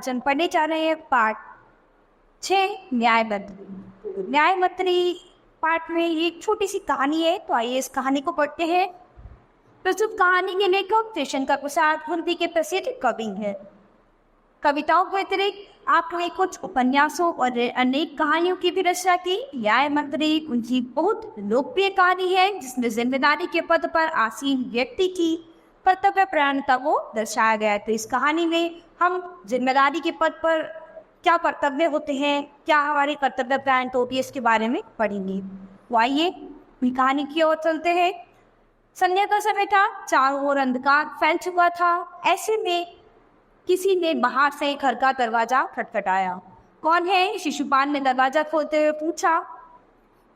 आज हम पढ़ने जा रहे हैं पाठ 6 न्याय मंत्री। न्याय मंत्री पाठ में एक छोटी सी कहानी है, तो आइए इस कहानी को पढ़ते हैं। प्रस्तुत कहानी के लेखक जयशंकर प्रसाद हिंदी के प्रसिद्ध कवि हैं। कविताओं के अतिरिक्त आपने कुछ उपन्यासों और अनेक कहानियों की भी रचना की। न्याय मंत्री उनकी बहुत लोकप्रिय कहानी है, जिसमें जिम्मेदारी के पद पर आसीन व्यक्ति की कर्तव्य परायणता को दर्शाया गया है। तो इस कहानी में हम जिम्मेदारी के पद पर क्या कर्तव्य होते हैं, क्या हमारी कर्तव्य परायणता होती है, इसके बारे में पढ़ेंगे। तो आइए कहानी की ओर चलते हैं। संध्या का समय था, चारों ओर अंधकार फैल चुका था। ऐसे में किसी ने बाहर से घर का दरवाजा खटखटाया। कौन है? शिशुपाल ने दरवाजा खोलते हुए पूछा।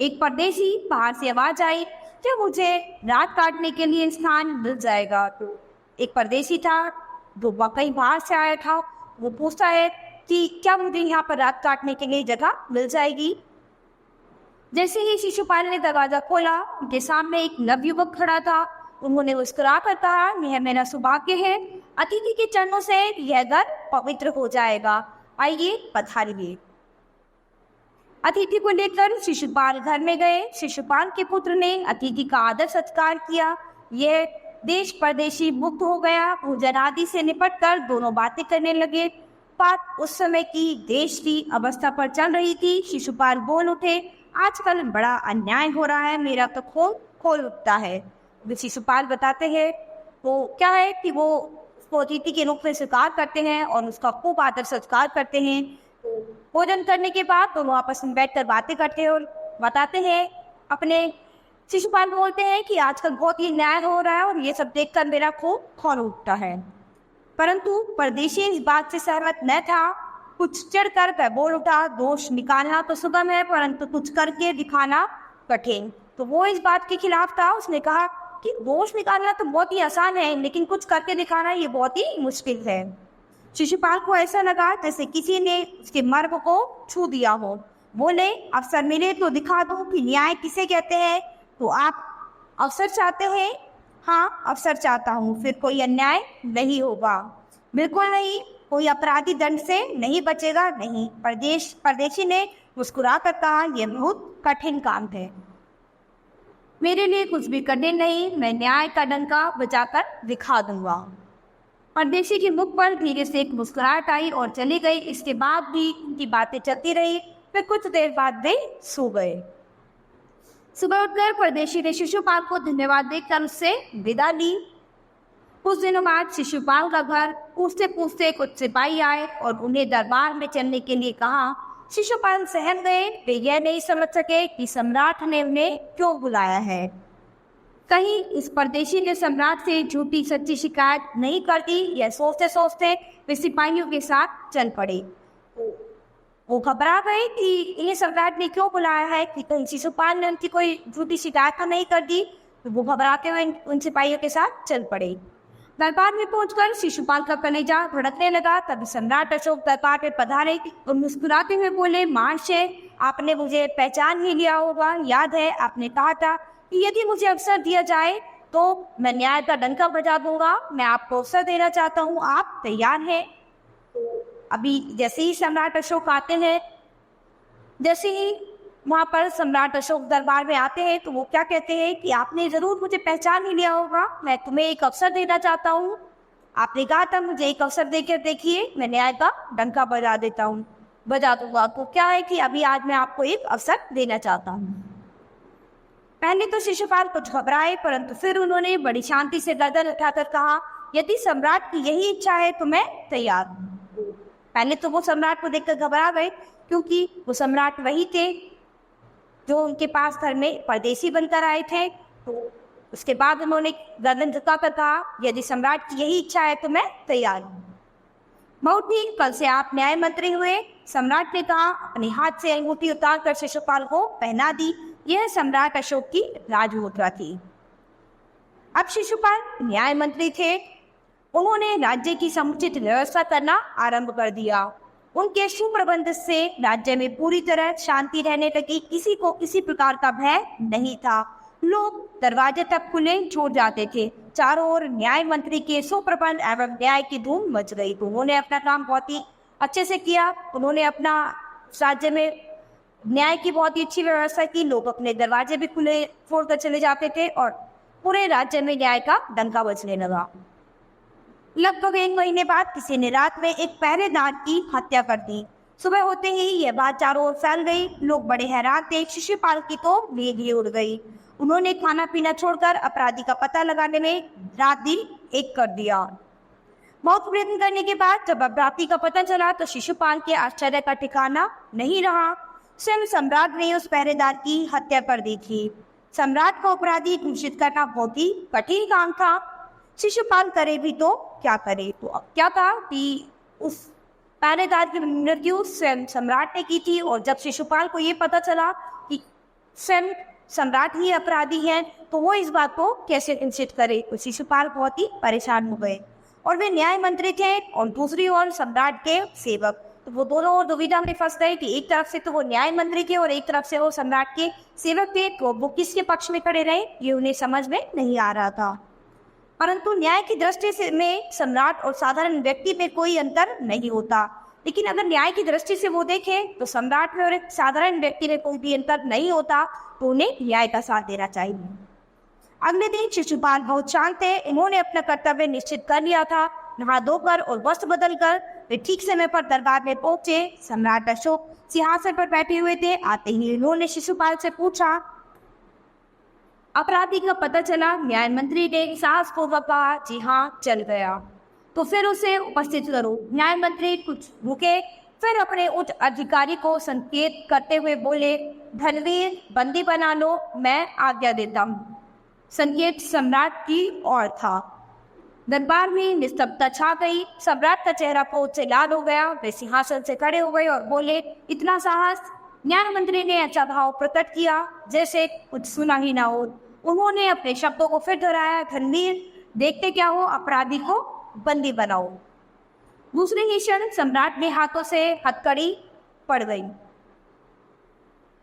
एक परदेशी बाहर से आवाज आई, क्या मुझे रात काटने के लिए स्थान मिल जाएगा? तो एक परदेशी था जो कहीं बाहर से आया था। वो पूछता है कि क्या मुझे यहाँ पर रात काटने के लिए जगह मिल जाएगी? जैसे ही शिशुपाल ने दरवाजा खोला, उनके सामने एक नवयुवक खड़ा था। उन्होंने मुस्कुरा कर कहा, यह मेरा सौभाग्य है, अतिथि के चरणों से यह घर पवित्र हो जाएगा, आइए पधारिए। अतिथि को लेकर शिशुपाल घर में गए। शिशुपाल के पुत्र ने अतिथि का आदर सत्कार किया। यह देश परदेशी मुक्त हो गया। भोजन आदि से निपट कर दोनों बातें करने लगे। बात उस समय की देश की अवस्था पर चल रही थी। शिशुपाल बोल उठे, आजकल बड़ा अन्याय हो रहा है, मेरा तो खोल खोल उठता है। शिशुपाल बताते हैं वो क्या है कि वो उसको अतिथि के रूप में स्वीकार करते हैं और उसका खूब आदर सत्कार करते हैं। भोजन करने के बाद दोनों आपस में बैठकर बातें करते हैं और बताते हैं अपने। शिशुपाल बोलते हैं कि आजकल बहुत ही न्याय हो रहा है और ये सब देखकर मेरा खूब खून उठता है। परंतु परदेशी इस बात से सहमत न था। कुछ चिढ़कर वह बोल उठा, दोष निकालना तो सुगम है, परंतु कुछ करके दिखाना कठिन। तो वो इस बात के खिलाफ था। उसने कहा कि दोष निकालना तो बहुत ही आसान है, लेकिन कुछ करके दिखाना ये बहुत ही मुश्किल है। शिशुपाल को ऐसा लगा जैसे किसी ने उसके मर्म को छू दिया हो। बोले, अवसर मिले तो दिखा दो कि न्याय किसे कहते हैं। तो आप अवसर चाहते हैं? हाँ, अवसर चाहता हूँ। फिर कोई अन्याय नहीं होगा? बिल्कुल नहीं। कोई अपराधी दंड से नहीं बचेगा? नहीं। परदेशी ने मुस्कुरा कर कहा, यह बहुत कठिन काम है, मेरे लिए कुछ भी कठिन नहीं, मैं न्याय का डंका बजाकर दिखा दूंगा। परदेशी के मुख पर धीरे से एक मुस्कुराहट आई और चली गई। इसके बाद भी उनकी बातें चलती रही। फिर कुछ देर बाद वे सो गए। सुबह उठकर परदेशी ने शिशुपाल को धन्यवाद देकर उससे विदा ली। कुछ दिनों बाद शिशुपाल का घर पूछते पूछते कुछ सिपाही आए और उन्हें दरबार में चलने के लिए कहा। शिशुपाल सहम गए। वे यह नहीं समझ सके कि सम्राट ने उन्हें क्यों बुलाया है। कहीं इस परदेशी ने सम्राट से झूठी सच्ची शिकायत नहीं कर दी। यह सोचते सोचते वे सिपाहियों के साथ चल पड़े। वो घबरा गए कि इन्हें सम्राट ने क्यों बुलाया है, कि कहीं शिशुपाल ने उनकी कोई झूठी शिकायत तो नहीं कर दी। तो वो घबराते हुए उन सिपाहियों के साथ चल पड़े। दरबार में पहुंचकर शिशुपाल का कलेजा धड़कने लगा। तभी सम्राट अशोक दरबार में पधारे और मुस्कुराते हुए बोले, महाशय, आपने मुझे पहचान ही लिया होगा। याद है आपने कहा था कि यदि मुझे अवसर दिया जाए तो मैं न्याय का डंका बजा दूंगा। मैं आपको अवसर देना चाहता हूँ, आप तैयार हैं? अभी जैसे ही सम्राट अशोक आते हैं, जैसे ही वहाँ पर सम्राट अशोक दरबार में आते हैं, तो वो क्या कहते हैं कि आपने ज़रूर मुझे पहचान ही लिया होगा। मैं तुम्हें एक अवसर देना चाहता हूँ। आपने कहा था मुझे एक अवसर देकर देखिए, मैं न्याय का डंका बजा दूंगा। तो क्या है कि अभी आज मैं आपको एक अवसर देना चाहता हूँ। पहले तो शिशुपाल कुछ घबराए, परंतु फिर उन्होंने बड़ी शांति से गर्दन उठाकर कहा, यदि सम्राट की यही इच्छा है तो मैं तैयार हूँ। पहले तो वो सम्राट को देखकर घबरा गए, क्योंकि वो सम्राट वही थे जो उनके पास घर में परदेशी बनकर आए थे। तो उसके बाद उन्होंने गर्दन झुकाकर कहा, यदि सम्राट की यही इच्छा है तो मैं तैयार हूँ। बहुत ही, कल से आप न्याय मंत्री हुए। सम्राट ने कहा। अपने हाथ से अंगूठी उतार कर शिशुपाल को पहना दी। यह सम्राट अशोक की राजमुद्रा थी। अब शिशुपाल न्याय मंत्री थे। उन्होंने राज्य की समुचित व्यवस्था करना आरंभ कर दिया। उनके सुप्रबंध से राज्य में पूरी तरह शांति रहने लगी। किसी को किसी प्रकार का भय नहीं था। लोग दरवाजे तक खुले छोड़ जाते थे। चारों ओर न्याय मंत्री के सुप्रबंध एवं न्याय की धूम मच गई। तो उन्होंने अपना काम बहुत ही अच्छे से किया। उन्होंने अपना राज्य में न्याय की बहुत ही अच्छी व्यवस्था की, लोग अपने दरवाजे भी खुले छोड़कर चले जाते थे और पूरे राज्य में न्याय का डंका बजने लगा। लगभग 1 महीने बाद किसी ने रात में एक पहरेदार की हत्या कर दी। सुबह होते ही यह बात चारों ओर फैल गई। लोग बड़े हैरान थे। शिशुपाल की तो नींद ही उड़ गई। उन्होंने खाना पीना छोड़कर अपराधी का पता लगाने में रात दिन एक कर दिया। बहुत प्रयत्न करने के बाद जब अपराधी का पता चला तो शिशुपाल के आश्चर्य का ठिकाना नहीं रहा। स्वयं सम्राट ने उस पहरेदार की हत्या कर दी थी। सम्राट को अपराधी घोषित करना बहुत ही कठिन काम था। शिशुपाल करे भी तो क्या करे। तो अब क्या था कि उस पहरेदार की मृत्यु स्वयं सम्राट ने की थी और जब शिशुपाल को ये पता चला कि स्वयं सम्राट ही अपराधी है तो वो इस बात को कैसे निश्चित करे। तो शिशुपाल बहुत ही परेशान हो गए और वे न्याय मंत्री थे और दूसरी ओर सम्राट के सेवक। तो वो दोनों और दुविधा में फंस गए कि एक तरफ से तो वो न्याय मंत्री थे और एक तरफ से वो सम्राट के सेवक थे। तो वो किसके पक्ष में खड़े रहे ये उन्हें समझ में नहीं आ रहा था। परंतु न्याय की दृष्टि से में सम्राट और साधारण व्यक्ति में कोई अंतर नहीं होता, लेकिन अगर न्याय की दृष्टि से वो देखें तो सम्राट में और एक साधारण व्यक्ति में कोई भी अंतर नहीं होता, तो उन्हें न्याय का साथ देना चाहिए। अगले दिन शिशुपाल बहुत शांत थे। इन्होंने अपना कर्तव्य निश्चित कर लिया था। नहा धोकर और वस्त्र बदलकर वे ठीक समय पर दरबार में पहुंचे। सम्राट अशोक सिंहासन पर बैठे हुए थे। आते ही उन्होंने शिशुपाल से पूछा, अपराधी का पता चला? न्याय मंत्री ने साहसपूर्वक कहा, जी हाँ, चल गया। तो फिर उसे उपस्थित करो। न्याय मंत्री कुछ रुके, फिर अपने उच्च अधिकारी को संकेत करते हुए बोले, धनवीर बंदी बना लो, मैं आज्ञा देता हूँ। संकेत सम्राट की ओर था। दरबार में निस्तब्धता छा गई। सम्राट का चेहरा क्रोध से लाल हो गया। वे सिंहासन से खड़े हो गए और बोले, इतना साहस? न्याय मंत्री ने ऐसा भाव प्रकट किया जैसे कुछ सुना ही ना हो। उन्होंने अपने शब्दों को फिर दोहराया, धनवीर देखते क्या हो, अपराधी को बंदी बनाओ। दूसरे ही क्षण सम्राट के हाथों से हथकड़ी पड़ गई।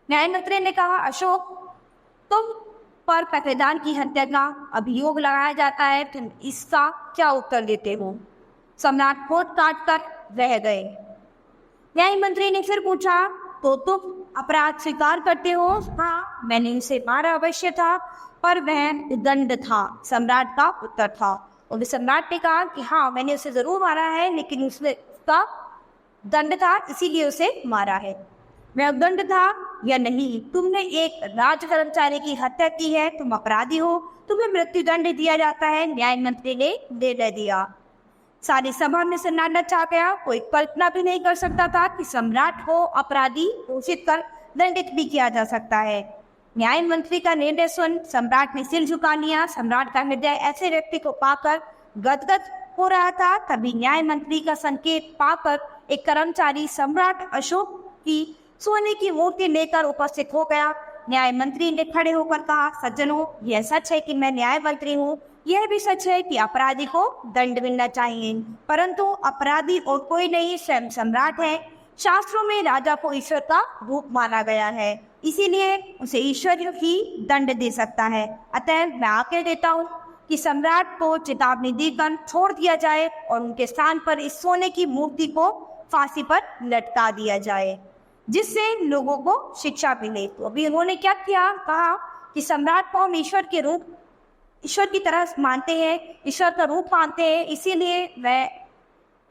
न्याय मंत्री ने कहा, अशोक, तुम पर पहरेदार की हत्या का अभियोग लगाया जाता है, तुम इसका क्या उत्तर देते हो? सम्राट होठ काट कर रह गए। न्याय मंत्री ने फिर पूछा, तो तुम अपराध स्वीकार करते हो? हाँ, मैंने इसे मारा अवश्य था, पर वह दंड था, सम्राट का उत्तर था। और सम्राट ने कहा कि हाँ, मैंने उसे जरूर मारा है, लेकिन उसका दंड था, इसीलिए उसे मारा है। वह दंड था या नहीं? तुमने एक राज कर्मचारी की हत्या की है, तुम अपराधी हो, तुम्हें मृत्युदंड दिया जाता है। न्याय मंत्री ने निर्णय दिया। सारी सभा में सन्नाटा छा गया। कोई कल्पना भी नहीं कर सकता था कि सम्राट को अपराधी घोषित कर दंडित भी किया जा सकता है। न्याय मंत्री का निर्णय सुन सम्राट ने सिर झुका लिया। सम्राट का हृदय ऐसे व्यक्ति को पाकर गदगद हो रहा था। तभी न्याय मंत्री का संकेत पाकर एक कर्मचारी सम्राट अशोक की सोने की मूर्ति लेकर उपस्थित हो गया। न्याय मंत्री ने खड़े होकर कहा, सज्जनों, यह सच है कि मैं न्याय मंत्री हूँ। यह भी सच है कि अपराधी को दंड मिलना चाहिए, परंतु अपराधी और कोई नहीं, स्वयं सम्राट है। शास्त्रों में राजा को ईश्वर का रूप माना गया है, इसीलिए उसे ईश्वर ही दंड दे सकता है। अतः मैं आज्ञा देता हूँ कि सम्राट को चेतावनी देकर छोड़ दिया जाए और उनके स्थान पर इस सोने की मूर्ति को फांसी पर लटका दिया जाए, जिससे लोगों को शिक्षा मिले। तो अभी उन्होंने क्या किया? कहा कि सम्राट को हम ईश्वर की तरह मानते हैं, ईश्वर का रूप मानते हैं, इसीलिए मैं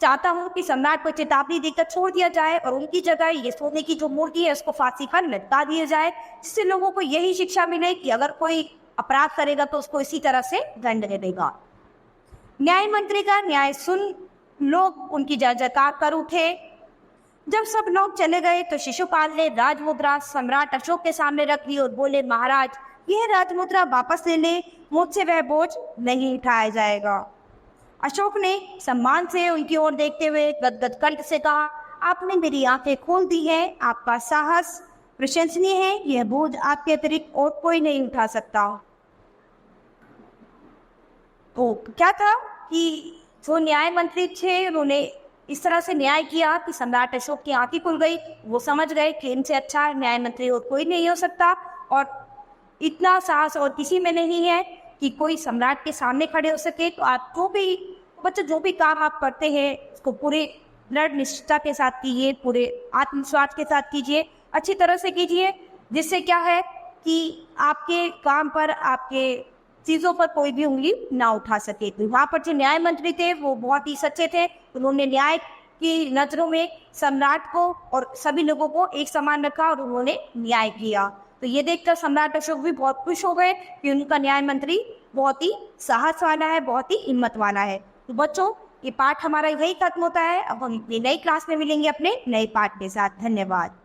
चाहता हूँ कि सम्राट को चेतावनी देकर छोड़ दिया जाए और उनकी जगह ये सोने की जो मूर्ति है उसको फांसी पर लटका दिया जाए, जिससे लोगों को यही शिक्षा मिले कि अगर कोई अपराध करेगा तो उसको इसी तरह से दंड मिलेगा। न्याय मंत्री का न्याय सुन लोग उनकी जय जयकार कर उठे। जब सब लोग चले गए तो शिशुपाल ने राजमुद्रा सम्राट अशोक के सामने रख दी और बोले, महाराज, यह राजमुद्रा वापस ले ले, मुझसे वह बोझ नहीं उठाया जाएगा। अशोक ने सम्मान से उनकी ओर देखते हुए गदगद कंठ से कहा, आपने मेरी आंखें खोल दी है, आपका साहस प्रशंसनीय है, यह बोझ आपके अतिरिक्त और कोई नहीं उठा सकता। तो क्या था कि जो न्याय मंत्री थे उन्होंने इस तरह से न्याय किया कि सम्राट अशोक की आंखें खुल गई। वो समझ गए कि इनसे अच्छा न्याय मंत्री और कोई नहीं हो सकता और इतना साहस और किसी में नहीं है कि कोई सम्राट के सामने खड़े हो सके। तो आप जो भी काम आप करते हैं उसको पूरे दृढ़ निश्चयता के साथ कीजिए, पूरे आत्मविश्वास के साथ कीजिए, अच्छी तरह से कीजिए, जिससे क्या है कि आपके काम पर, आपके चीज़ों पर कोई भी उंगली ना उठा सके। तो वहाँ पर जो न्याय मंत्री थे वो बहुत ही सच्चे थे, उन्होंने न्याय की नज़रों में सम्राट को और सभी लोगों को एक समान रखा और उन्होंने न्याय किया। तो ये देखकर सम्राट अशोक भी बहुत खुश हो गए कि उनका न्याय मंत्री बहुत ही साहस वाला है, बहुत ही हिम्मत वाला है। तो बच्चों, ये पाठ हमारा यही खत्म होता है। अब हम अपनी नई क्लास में मिलेंगे अपने नए पाठ के साथ। धन्यवाद।